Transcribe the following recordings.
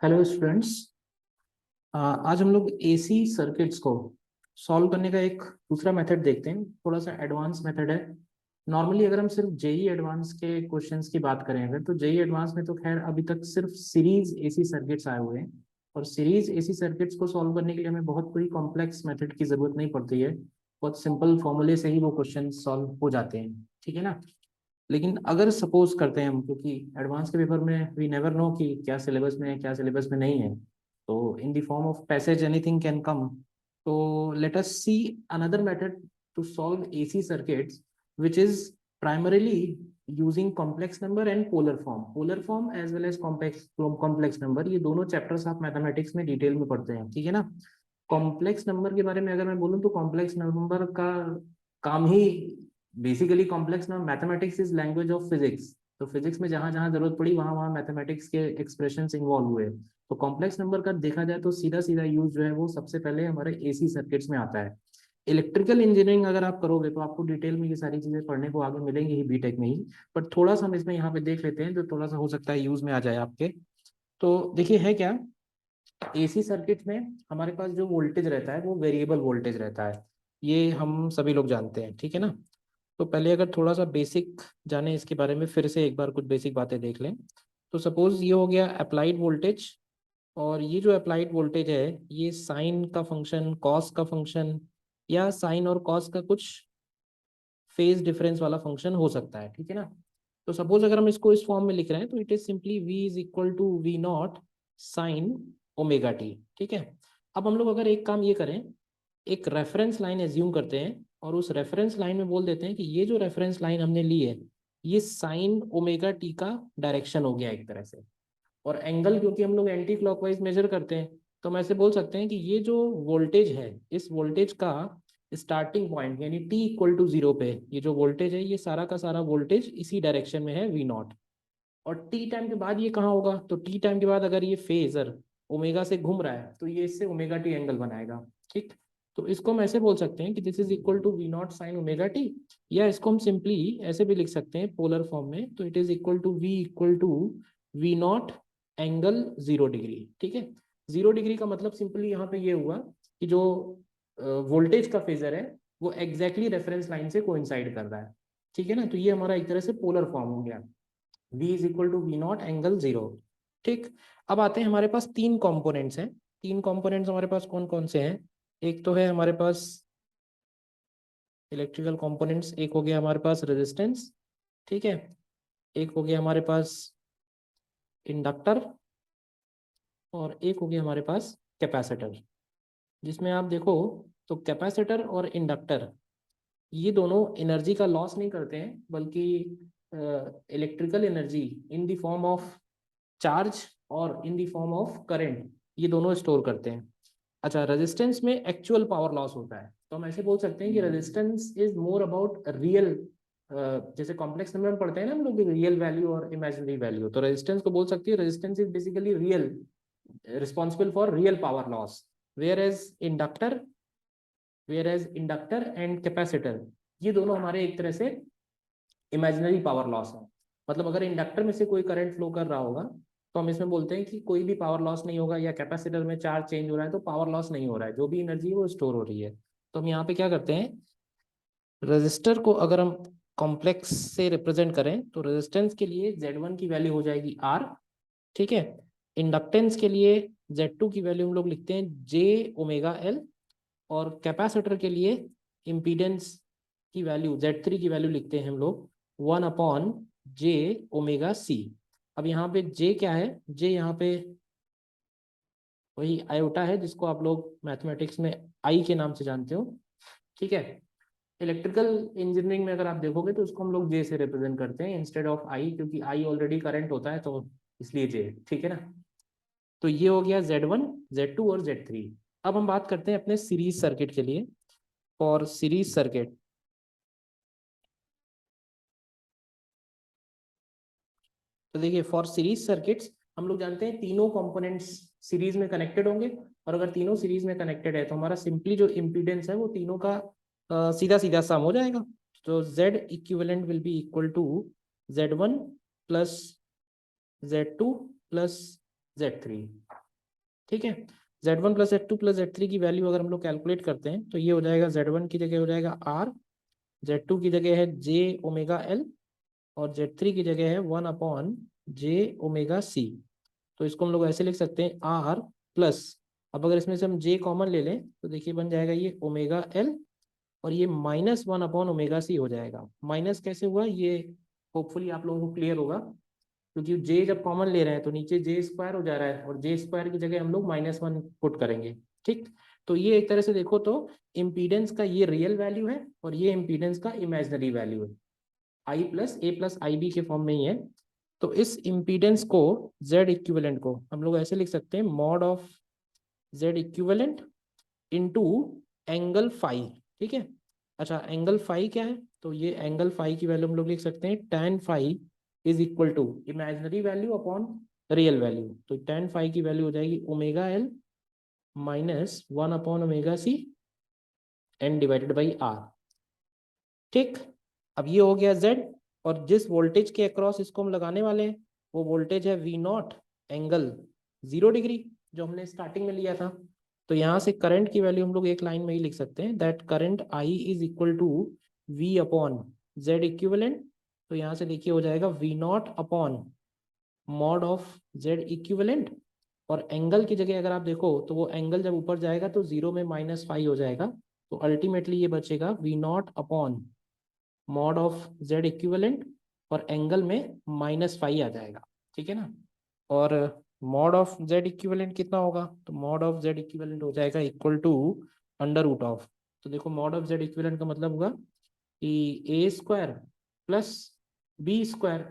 Hello students. आज हम लोग एसी सर्किट्स को सॉल्व करने का एक दूसरा मेथड देखते हैं। थोड़ा सा एडवांस मेथड है। नॉर्मली अगर हम सिर्फ जेई एडवांस के क्वेश्चंस की बात करें अगर, तो जेई एडवांस में तो खैर अभी तक सिर्फ सीरीज एसी सर्किट्स आए हुए हैं, और सीरीज एसी सर्किट्स को सॉल्व करने के लिए हमें बहुत कोई कॉम्प्लेक्स मेथड की जरूरत नहीं पड़ती है। बहुत सिंपल फॉर्मूले से ही वो क्वेश्चन सॉल्व हो जाते हैं, ठीक है ना। लेकिन अगर सपोज करते हैं हम, क्योंकि एडवांस के पेपर में वी नेवर नो कि क्या सिलेबस में है क्या सिलेबस में नहीं है, तो in the form of passage anything can come. तो let us see another method to solve AC circuits which is primarily using complex number and polar form as well as complex number। ये दोनों chapters आप mathematics में detail में पढ़ते हैं, ठीक है ना। कॉम्प्लेक्स नंबर के बारे में अगर मैं बोलूँ तो कॉम्प्लेक्स नंबर का काम ही basically complex number, mathematics is language of physics. तो फिजिक्स में जहां जहां जरूरत पड़ी वहां वहां मैथमेटिक्स के एक्सप्रेशंस इन्वॉल्व हुए। तो कॉम्प्लेक्स नंबर का देखा जाए तो सीधा सीधा यूज जो है वो सबसे पहले हमारे एसी सर्किट्स में आता है। इलेक्ट्रिकल इंजीनियरिंग अगर आप करोगे तो आपको डिटेल में ये सारी चीजें पढ़ने को आगे मिलेंगी ही बीटेक में ही। बट थोड़ा सा हम इसमें यहाँ पे देख लेते हैं जो थोड़ा सा हो सकता है यूज में आ जाए आपके। तो देखिए है क्या, एसी सर्किट में हमारे पास जो वोल्टेज रहता है वो वेरिएबल वोल्टेज रहता है। ये हम सभी लोग जानते हैं, ठीक है ना। तो पहले अगर थोड़ा सा बेसिक जाने इसके बारे में, फिर से एक बार कुछ बेसिक बातें देख लें। तो सपोज ये हो गया अप्लाइड वोल्टेज, और ये जो अप्लाइड वोल्टेज है ये साइन का फंक्शन, कॉस का फंक्शन, या साइन और कॉस का कुछ फेज डिफरेंस वाला फंक्शन हो सकता है, ठीक है ना। तो सपोज अगर हम इसको इस फॉर्म में लिख रहे हैं तो it is simply v is equal to V naught sine omega T, ठीक है। अब हम लोग अगर एक काम ये करें, एक रेफरेंस लाइन एज्यूम करते हैं और उस रेफरेंस लाइन में बोल देते हैं कि ये जो रेफरेंस लाइन हमने ली है ये साइन ओमेगा टी का डायरेक्शन हो गया एक तरह से। और एंगल क्योंकि हम लोग एंटी क्लॉकवाइज मेजर करते हैं, तो हम ऐसे बोल सकते हैं कि ये जो वोल्टेज है इस वोल्टेज का स्टार्टिंग पॉइंट यानी t इक्वल टू जीरो पे ये जो वोल्टेज है ये सारा का सारा वोल्टेज इसी डायरेक्शन में है वी नॉट। और टी टाइम के बाद ये कहाँ होगा, तो टी टाइम के बाद अगर ये फेजर ओमेगा से घूम रहा है तो ये इससे ओमेगा टी एंगल बनाएगा, ठीक। तो इसको हम ऐसे बोल सकते हैं कि this is equal to V naught sine omega T, या इसको हम सिंपली ऐसे भी लिख सकते हैं पोलर फॉर्म में, तो it is equal to V equal to V naught angle 0 degree, ठीक है। 0 डिग्री का मतलब सिंपली यहाँ पे ये हुआ कि जो वोल्टेज का फेजर है वो एग्जैक्टली रेफरेंस लाइन से कोइंसाइड कर रहा है, ठीक है ना। तो ये हमारा एक तरह से पोलर फॉर्म हो गया, v is equal to V naught angle 0, ठीक। अब आते हैं हमारे पास तीन कंपोनेंट्स हैं। तीन कंपोनेंट्स हमारे पास कौन कौन से हैं, एक तो है हमारे पास इलेक्ट्रिकल कंपोनेंट्स, एक हो गया हमारे पास रेजिस्टेंस, ठीक है, एक हो गया हमारे पास इंडक्टर, और एक हो गया हमारे पास कैपेसिटर। जिसमें आप देखो तो कैपेसिटर और इंडक्टर ये दोनों एनर्जी का लॉस नहीं करते हैं, बल्कि electrical energy in the form of charge और in the form of current ये दोनों स्टोर करते हैं। अच्छा, रेजिस्टेंस में एक्चुअल पावर लॉस होता है, तो हम ऐसे बोल सकते हैं कि resistance is more about real, जैसे कॉम्प्लेक्स नंबर में पढ़ते हैं ना हम लोग रियल वैल्यू और इमेजिनरी वैल्यू, तो रेजिस्टेंस को बोल सकती है resistance is basically real, responsible for real power loss. Whereas inductor and capacitor ये दोनों हमारे एक तरह से इमेजिनरी पावर लॉस है। मतलब अगर इंडक्टर में से कोई करंट फ्लो कर रहा होगा तो हम इसमें बोलते हैं कि कोई भी पावर लॉस नहीं होगा, या कैपेसिटर में चार्ज चेंज हो रहा है तो पावर लॉस नहीं हो रहा है, जो भी एनर्जी है वो स्टोर हो रही है। तो हम यहाँ पे क्या करते हैं, रेजिस्टर को अगर हम कॉम्प्लेक्स से रिप्रेजेंट करें तो रेजिस्टेंस के लिए Z1 की वैल्यू हो जाएगी R, ठीक है। इंडक्टेंस के लिए Z2 की वैल्यू हम लोग लिखते हैं J⍵L, और कैपेसिटर के लिए इम्पीडेंस की वैल्यू Z3 की वैल्यू लिखते हैं हम लोग 1/J⍵C। अब यहाँ पे J क्या है, J यहाँ पे वही आयोटा है जिसको आप लोग मैथमेटिक्स में I के नाम से जानते हो, ठीक है। इलेक्ट्रिकल इंजीनियरिंग में अगर आप देखोगे तो उसको हम लोग J से रिप्रेजेंट करते हैं इंस्टेड ऑफ I, क्योंकि I ऑलरेडी करंट होता है तो इसलिए J, ठीक है ना। तो ये हो गया Z1, Z2 और Z3। अब हम बात करते हैं अपने सीरीज सर्किट के लिए। फॉर सीरीज सर्किट, तो देखिए फॉर सीरीज सर्किट्स हम लोग जानते हैं तीनों कंपोनेंट्स सीरीज में कनेक्टेड होंगे, और अगर तीनों सीरीज में कनेक्टेड है तो हमारा सिंपली जो इम्पीडेंस है वो तीनों का सीधा सीधा सम हो जाएगा। तो Z equivalent will be equal to Z1 plus Z2 plus Z3। ठीक है, Z1 plus Z2 plus Z3 की वैल्यू अगर हम लोग कैलकुलेट करते हैं तो ये हो जाएगा Z1 की जगह हो जाएगा R, Z2 की जगह है J ओमेगा L, और Z3 की जगह है 1/J ओमेगा C। तो इसको हम लोग ऐसे लिख सकते हैं R प्लस, अब अगर इसमें से हम J कॉमन ले लें तो देखिए बन जाएगा ये ओमेगा L, और ये -1/ओमेगा C हो जाएगा। माइनस कैसे हुआ ये होपफुली आप लोगों को क्लियर होगा, क्योंकि जे जब कॉमन ले रहे हैं तो नीचे जे स्क्वायर हो जा रहा है, और जे स्क्वायर की जगह हम लोग -1 पुट करेंगे। ठीक, तो ये एक तरह से देखो तो इम्पीडेंस का ये रियल वैल्यू है और ये इम्पीडेंस का इमेजिनरी वैल्यू है, I+A+IB के फॉर्म में ही है। तो इस इम्पीडेंस को, जेड इक्विवेलेंट को हम लोग ऐसे लिख सकते हैं mod of Z equivalent into angle phi. ठीक है, अच्छा एंगल फाई क्या है, तो ये एंगल फाई की वैल्यू हम लोग लिख सकते हैं tan phi is equal to imaginary value upon real value. तो tan फाई की वैल्यू हो जाएगी ओमेगा एल -1/ओमेगा C and divided by R। ठीक, अब ये हो गया Z, और जिस वोल्टेज के अक्रॉस इसको हम लगाने वाले हैं वो वोल्टेज है V0 एंगल 0 डिग्री, जो हमने स्टार्टिंग में लिया था। तो यहाँ से करंट की वैल्यू हम लोग एक लाइन में ही लिख सकते हैं, that current I is equal to V upon Z equivalent. तो यहाँ से देखिए हो जाएगा V0 upon mod of Z equivalent, और एंगल की जगह अगर आप देखो तो वो एंगल जब ऊपर जाएगा तो 0 में -5 हो जाएगा, तो अल्टीमेटली ये बचेगा V0 upon mod of Z equivalent, और एंगल में -5 आ जाएगा। ठीक है ना, और मॉड ऑफ जेड इक्विवेलेंट कितना होगा, तो मॉड ऑफ जेड इक्विवेलेंट हो जाएगा इक्वल टू √ऑफ। तो देखो मॉड ऑफ जेड इक्विवेलेंट का मतलब होगा कि A² plus B², √A²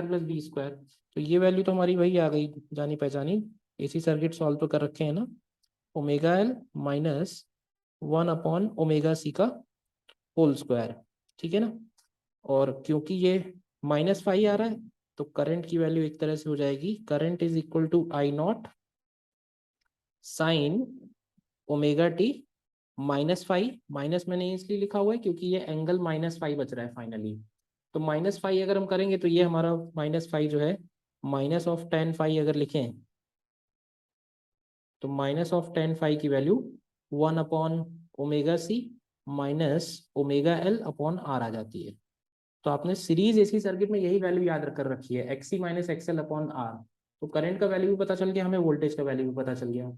plus B²। तो ये वैल्यू तो हमारी वही आ गई जानी पहचानी, एसी सर्किट सॉल्व तो कर रखे हैं ना, ओमेगा एल -1/ओमेगा C का होल स्क्वायर। ठीक है ना, और क्योंकि ये -5 आ रहा है तो करंट की वैल्यू एक तरह से हो जाएगी current is equal to I0 sine ω t -5। Minus मैंने इसलिए लिखा हुआ है क्योंकि ये एंगल -5 बच रहा है फाइनली। तो -5 अगर हम करेंगे तो ये हमारा -5 जो है -tan φ अगर लिखें तो -tan φ की वैल्यू 1/ओमेगा C -ओमेगा L/R आ जाती है। तो आपने सीरीज एसी सर्किट में यही वैल्यू याद कर रखी है, XC - XL/R। तो करंट का वैल्यू भी पता चल गया, हमें वोल्टेज का वैल्यू भी पता चल गया।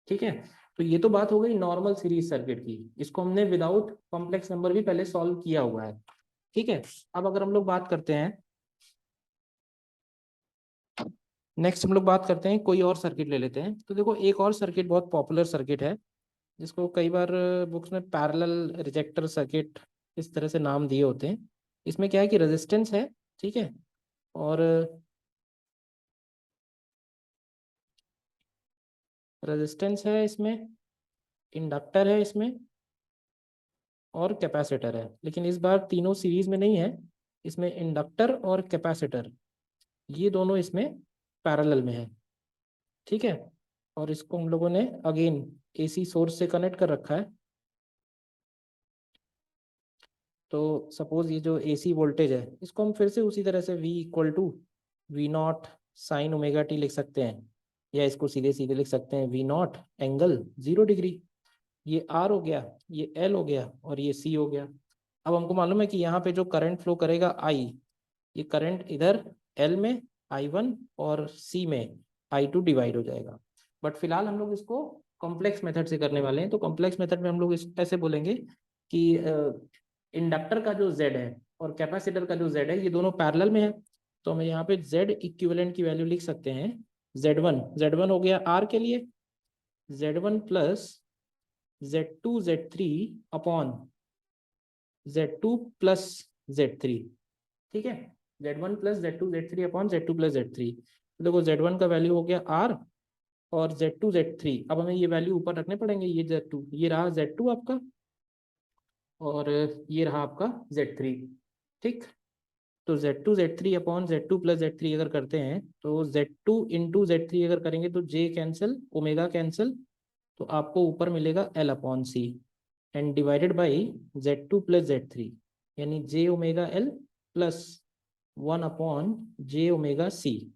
ठीक है, तो ये तो बात हो गई नॉर्मल सीरीज सर्किट की, इसको हमने विदाउट कॉम्प्लेक्स नंबर भी पहले सॉल्व किया हुआ है। ठीक है, अब अगर हम लोग बात करते हैं, नेक्स्ट हम लोग बात करते हैं कोई और सर्किट ले लेते हैं। तो देखो एक और सर्किट बहुत पॉपुलर सर्किट है, जिसको कई बार बुक्स में पैरेलल रिजेक्टर सर्किट इस तरह से नाम दिए होते हैं। इसमें क्या है कि रेजिस्टेंस है, ठीक है, और रेजिस्टेंस है इसमें, इंडक्टर है इसमें, और कैपेसिटर है। लेकिन इस बार तीनों सीरीज में नहीं है, इसमें इंडक्टर और कैपेसिटर ये दोनों इसमें पैरेलल में है। ठीक है, और इसको हम लोगों ने अगेन एसी सोर्स से कनेक्ट कर रखा है। तो सपोज ये जो एसी वोल्टेज है इसको हम फिर से उसी तरह से V equal to V0 sine ω t लिख सकते हैं, या इसको सीधे सीधे लिख सकते हैं V0 एंगल 0 डिग्री। ये R हो गया, ये L हो गया, और ये C हो गया। अब हमको मालूम है कि यहाँ पे जो करंट फ्लो करेगा I, ये करंट इधर L में I1 और C में I2 डिवाइड हो जाएगा। बट फिलहाल हम लोग इसको कॉम्प्लेक्स मेथड से करने वाले हैं। तो कॉम्प्लेक्स मेथड में हम लोग इस ऐसे बोलेंगे कि इंडक्टर का जो Z है और कैपेसिटर का जो Z है ये दोनों पैरेलल में है। तो हम यहाँ पे Z इक्विवेलेंट की वैल्यू लिख सकते हैं Z1 हो गया R के लिए, Z1 plus Z2 Z3 upon Z2 plus Z3। ठीक है, Z1 plus Z2 Z3 upon Z2 plus Z3। तो देखो Z1 का वैल्यू हो गया R, और Z2 Z3, अब हमें ये वैल्यू ऊपर रखने पड़ेंगे। ये Z2, ये रहा Z2 आपका, और ये रहा आपका Z3। ठीक, तो Z2 Z3 upon Z2 plus Z3 अगर करते हैं तो Z2 इंटू Z3 अगर करेंगे तो J कैंसिल, ओमेगा कैंसिल, तो आपको ऊपर मिलेगा L/C and divided by Z2 plus Z3, यानी J omega L plus 1 upon J omega C.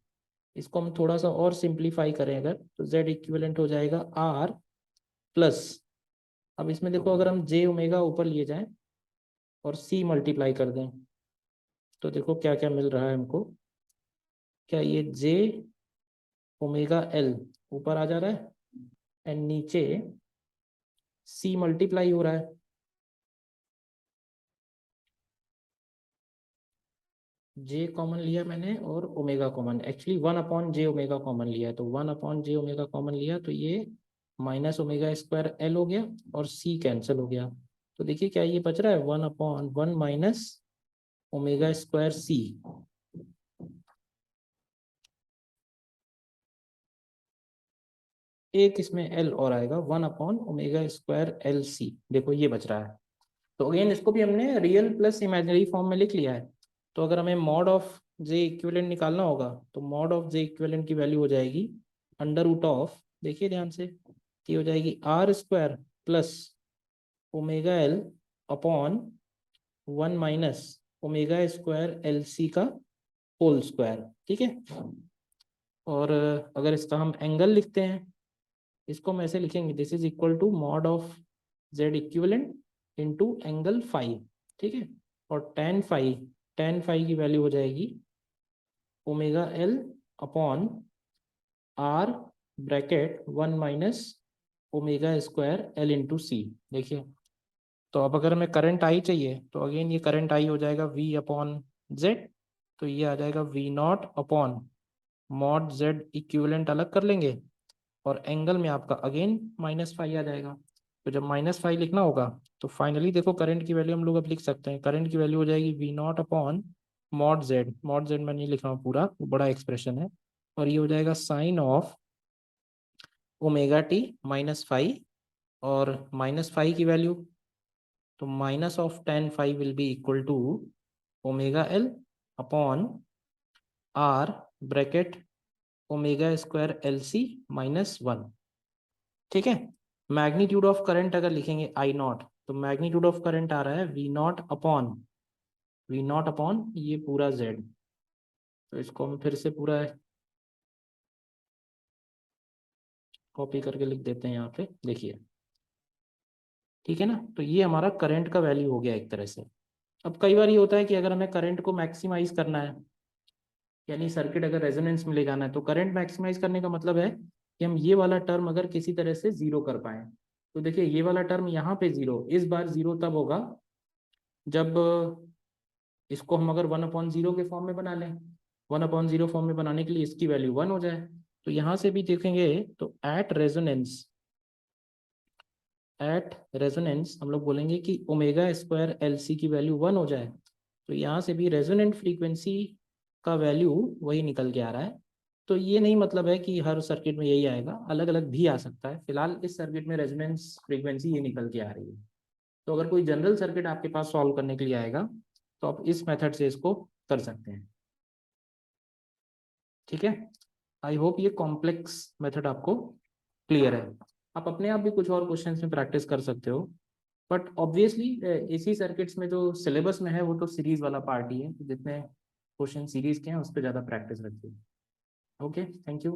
इसको हम थोड़ा सा और सिंप्लीफाई करें अगर, तो z इक्विवेलेंट हो जाएगा r प्लस, अब इसमें देखो अगर हम जे ओमेगा ऊपर लिए जाएं और c मल्टीप्लाई कर दें, तो देखो क्या क्या मिल रहा है हमको। क्या ये जे ओमेगा एल ऊपर आ जा रहा है एंड नीचे c मल्टीप्लाई हो रहा है। जे कॉमन लिया मैंने और omega common, actually 1 upon J omega common लिया है, तो 1 अपॉन जे ओमेगा कॉमन लिया तो ये माइनस ओमेगा स्क्वायर एल हो गया और सी कैंसिल हो गया। तो देखिए क्या ये बच रहा है 1 upon 1 minus omega square C. एक इसमें एल और आएगा 1 upon omega square L C, देखो ये बच रहा है। तो अगेन इसको भी हमने रियल प्लस इमेजिनरी फॉर्म में लिख लिया है। तो अगर हमें मॉड ऑफ जे इक्विवेलेंट निकालना होगा तो मॉड ऑफ जे इक्विवेलेंट की वैल्यू हो जाएगी अंडर रूट ऑफ, देखिए ध्यान से, ये हो जाएगी R square plus omega L upon 1 minus omega square L C का होल स्क्वायर। ठीक है, और अगर इसका हम एंगल लिखते हैं, इसको हम ऐसे लिखेंगे, this is equal to mod of Z equivalent into angle phi. ठीक है, और टेन फाइव की वैल्यू हो जाएगी omega L upon R bracket 1 minus omega square L into C. देखिए, तो अब अगर हमें करंट आई चाहिए तो अगेन ये करंट आई हो जाएगा वी अपॉन जेड, तो ये आ जाएगा V naught upon mod Z equivalent अलग कर लेंगे और एंगल में आपका अगेन -5 आ जाएगा। तो जब -5 लिखना होगा तो फाइनली देखो करंट की वैल्यू हम लोग अब लिख सकते हैं, करंट की वैल्यू हो जाएगी V naught upon mod Z मैं नहीं लिख रहा हूँ पूरा, वो बड़ा एक्सप्रेशन है, और ये हो जाएगा साइन ऑफ ओमेगा टी -5, और -5 की वैल्यू, तो minus of ten 5 will be equal to omega L upon R bracket omega square L C -1। ठीक है, मैग्नीट्यूड ऑफ करंट अगर लिखेंगे आई नॉट, तो मैग्नीट्यूड ऑफ करंट आ रहा है वी नॉट अपॉन ये पूरा जेड। तो इसको हम फिर से पूरा कॉपी करके लिख देते हैं यहाँ पे, देखिए ठीक है ना। तो ये हमारा करंट का वैल्यू हो गया एक तरह से। अब कई बार ये होता है कि अगर हमें करंट को मैक्सिमाइज करना है, यानी सर्किट अगर रेजोनेंस में ले जाना है, तो करंट मैक्सिमाइज करने का मतलब है कि हम ये वाला टर्म अगर किसी तरह से जीरो कर पाए। तो देखिए ये वाला टर्म यहाँ पे जीरो, इस बार जीरो तब होगा जब इसको हम अगर 1/0 के फॉर्म में बना लें, 1/0 फॉर्म में बनाने के लिए इसकी वैल्यू 1 हो जाए। तो यहाँ से भी देखेंगे तो एट रेजोनेंस हम लोग बोलेंगे कि ओमेगा स्क्वायर एल सी की वैल्यू 1 हो जाए। तो यहाँ से भी रेजोनेंट फ्रीक्वेंसी का वैल्यू वही निकल के आ रहा है। तो ये नहीं मतलब है कि हर सर्किट में यही आएगा, अलग अलग भी आ सकता है। फिलहाल इस सर्किट में रेजोनेंस फ्रीक्वेंसी ये निकल के आ रही है। तो अगर कोई जनरल सर्किट आपके पास सॉल्व करने के लिए आएगा तो आप इस मेथड से इसको कर सकते हैं। ठीक है, आई होप ये कॉम्प्लेक्स मेथड आपको क्लियर है। आप अपने आप भी कुछ और क्वेश्चंस में प्रैक्टिस कर सकते हो, बट ऑब्वियसली इसी सर्किट्स में जो सिलेबस में है वो तो सीरीज वाला पार्ट ही है, तो जितने क्वेश्चन सीरीज के हैं उस पर ज़्यादा प्रैक्टिस रखिए। Okay, thank you.